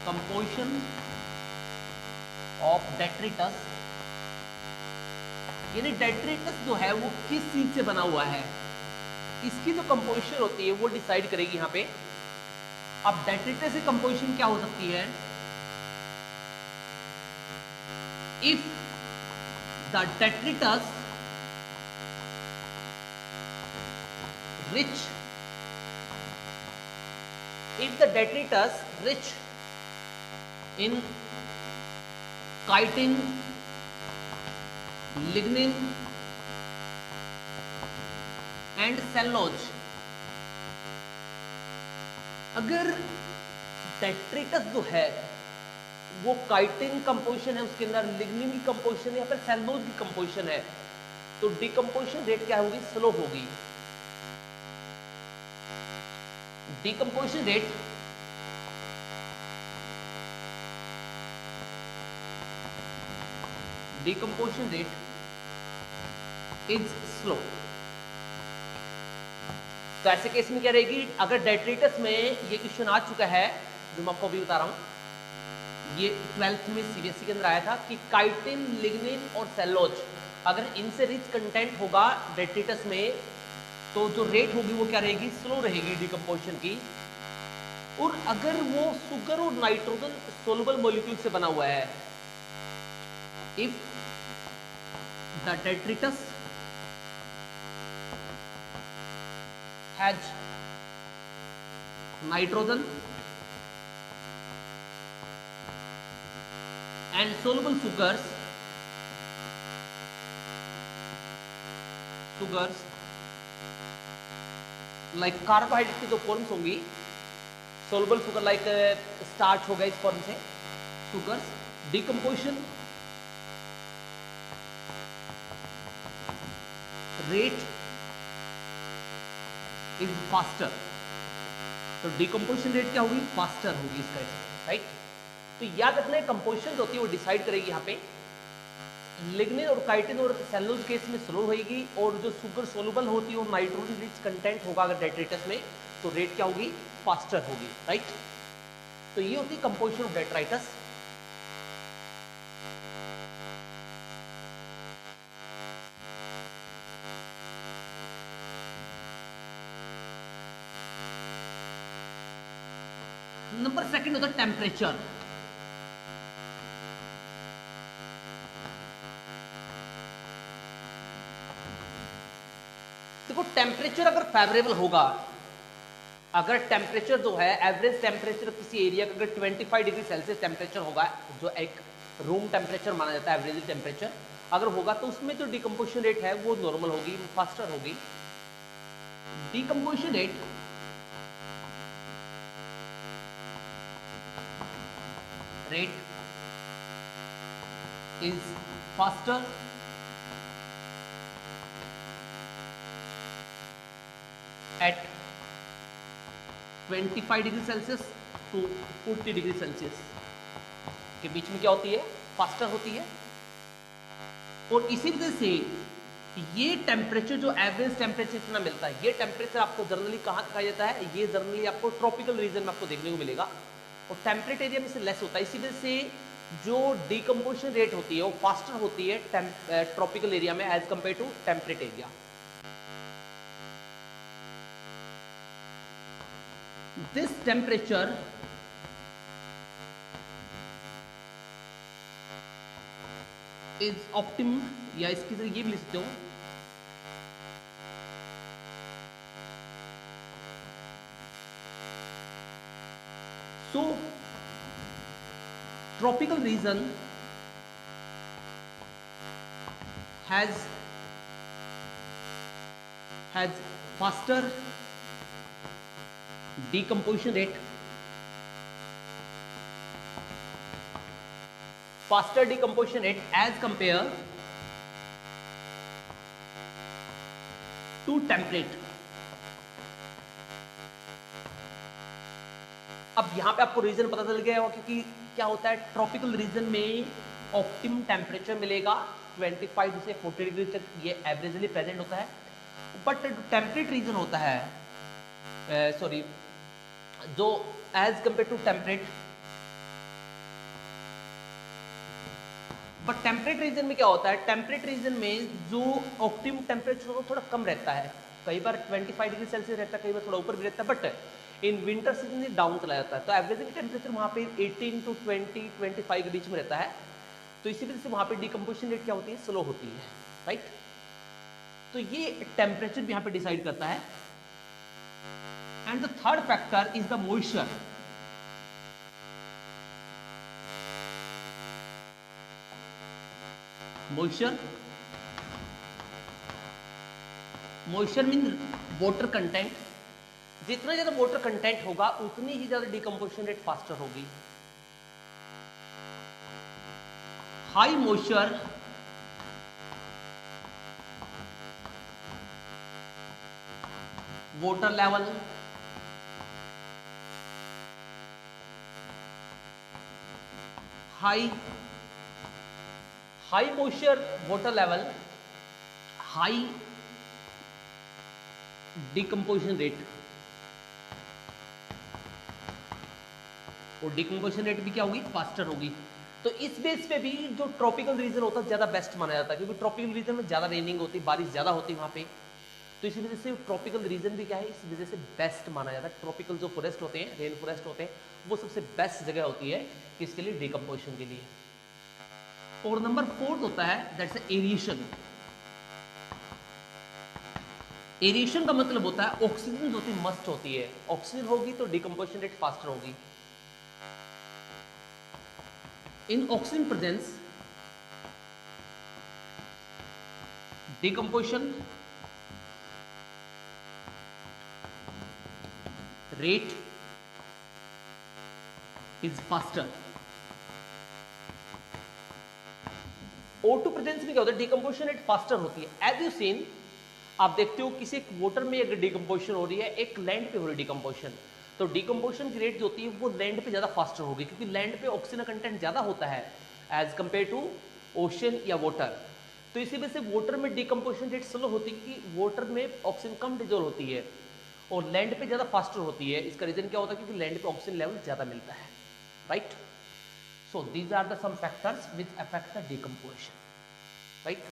Composition of detritus, यानी detritus जो है वो किस चीज से बना हुआ है, इसकी जो कंपोजिशन होती है वो डिसाइड करेगी यहां पे। अब डेट्रिटस की कंपोजिशन क्या हो सकती है? If the detritus rich, if the detritus rich in chitin, lignin and cellulose, अगर डेट्रिटस जो है वो काइटिन कंपोजिशन है, उसके अंदर लिग्निन की कंपोजिशन है या फिर सेलुलोज की कंपोजिशन है, तो डिकम्पोजिशन रेट क्या होगी? स्लो होगी। Decomposition rate is slow. तो ऐसे केस में क्या रहेगी? अगर डेट्रिटस में ये क्वेश्चन आ चुका है जो मैं आपको अभी बता रहा हूं, ये 12th में सीबीएसई के अंदर आया था कि काइटिन, लिग्निन और सेलुलोज अगर इनसे रिच कंटेंट होगा डेट्रिटस में, तो जो रेट होगी वो क्या रहेगी? स्लो रहेगी डिकम्पोजिशन की। और अगर वो सुगर और नाइट्रोजन सोलुबल मॉलिक्यूल से बना हुआ है, if the detritus has nitrogen and soluble sugars like carbohydrate की जो फॉर्म्स होंगी, सोलुबल सुगर लाइक स्टार्च होगा इस फॉर्म से, sugars, decomposition rate is faster. तो डिकम्पोजिशन रेट क्या होगी? फास्टर होगी इसका, राइट। तो याद रखना है कंपोजिशन होती है वो डिसाइड करेगी यहाँ पे। लिग्निन और काइटिन और सेलुलोज केस में स्लो होगी, और जो सुगर सोलुबल होती है और नाइट्रोजन रिच कंटेंट होगा अगर डेट्रिटस में, तो रेट क्या होगी? फास्टर होगी, राइट। तो ये होती है composition of detritus. Number second होता है टेम्परेचर। देखो टेम्परेचर अगर फेवरेबल होगा, अगर टेम्परेचर जो है एवरेज टेम्परेचर किसी एरिया का अगर 25 डिग्री सेल्सियस टेम्परेचर होगा, जो एक रूम टेम्परेचर माना जाता है एवरेज टेम्परेचर, अगर होगा तो उसमें जो डिकम्पोजिशन रेट है वो नॉर्मल होगी, फास्टर होगी। Decomposition rate is faster at 25 degree Celsius to 40 degree Celsius के बीच में क्या होती है? फास्टर होती है। और इसी वजह से ये टेम्परेचर जो एवरेज टेम्परेचर इतना मिलता है, ये टेम्परेचर आपको जनरली कहाँ दिखाया जाता है? ये जनरली आपको ट्रॉपिकल रीजन में आपको देखने को मिलेगा, और टेम्परेट एरिया में से लेस होता है। इसी वजह से जो डिकम्पोजिशन रेट होती है वो फास्टर होती है ट्रॉपिकल एरिया में as compare to temperate area. This temperature is optimum, या इसकी तरह ये भी लिख सकते हो, सो tropical region has faster decomposition rate, as compared to temperate। अब यहां पे आपको रीजन पता चल गया होगा, क्योंकि क्या होता है ट्रॉपिकल रीजन में ऑप्टिमम टेम्परेचर मिलेगा 25 से 40 डिग्री तक, ये एवरेजली प्रेजेंट होता है। बट टेम्परेट रीजन होता है, सॉरी, जो as compare to temperate but temperate region में क्या होता है, टेम्परेट रीजन में जो ऑप्टिमम टेम्परेचर होता है थोड़ा कम रहता है, कई बार 25 डिग्री सेल्सियस रहता है, कई बार थोड़ा ऊपर भी रहता है, बट इन विंटर सीजन ये डाउन चला जाता है। तो एवरेज टेम्परेचर वहाँ पे 18 to 25 के बीच में रहता है। तो इसी वजह से वहाँ पे डिकम्पोजिशन रेट क्या होती है, स्लो होती है, राइट। तो ये टेम्परेचर भी यहाँ पे डिसाइड करता है। And the third factor is the moisture. Moisture mean water content. जितना ज्यादा वाटर कंटेंट होगा उतनी ही ज्यादा डिकम्पोजिशन रेट फास्टर होगी। High moisture water level, high moisture water level, high decomposition rate, और डिकम्पोजिशन रेट भी क्या होगी, फास्टर होगी। तो इस बेस पे भी जो ट्रॉपिकल रीजन होता है ज्यादा बेस्ट माना जाता है, क्योंकि ट्रॉपिकल रीजन में ज्यादा रेनिंग होती है, बारिश ज्यादा होती है वहां पे। तो इसी वजह से ट्रॉपिकल रीजन भी क्या है, इस वजह से बेस्ट माना जाता है। ट्रॉपिकल जो फॉरेस्ट होते हैं, रेन फॉरेस्ट होते हैं, वो सबसे बेस्ट जगह होती है किसके लिए, डिकम्पोजिशन के लिए। और नंबर 4 होता है दैट्स एरिएशन। एरिएशन का मतलब होता है ऑक्सीजन होती मस्ट होती है, ऑक्सीजन होगी तो डिकम्पोजिशन रेट फास्टर होगी। In oxygen presence decomposition rate is faster. O2 presence में क्या होता है, डिकम्पोजिशन रेट फास्टर होती है। एज यू सीन, आप देखते हो किसी एक वाटर में अगर डिकम्पोजिशन हो रही है, एक लैंड पे हो रही है डिकम्पोजिशन, तो डिकम्पोजिशन की रेट जो होती है वो लैंड पे ज्यादा फास्टर होगी, क्योंकि लैंड पे ऑक्सीजन कंटेंट ज्यादा होता है एज कंपेयर टू ओशन या वाटर। तो इसी वजह से वाटर में डिकम्पोजिशन रेट स्लो होती है, क्योंकि वाटर में ऑक्सीजन कम डिजोल्व होती है और लैंड पे ज्यादा फास्टर होती है। इसका रीजन क्या होता है, क्योंकि लैंड पे ऑक्सीजन लेवल ज्यादा मिलता है, right. So these are the some factors which affect the decomposition, right.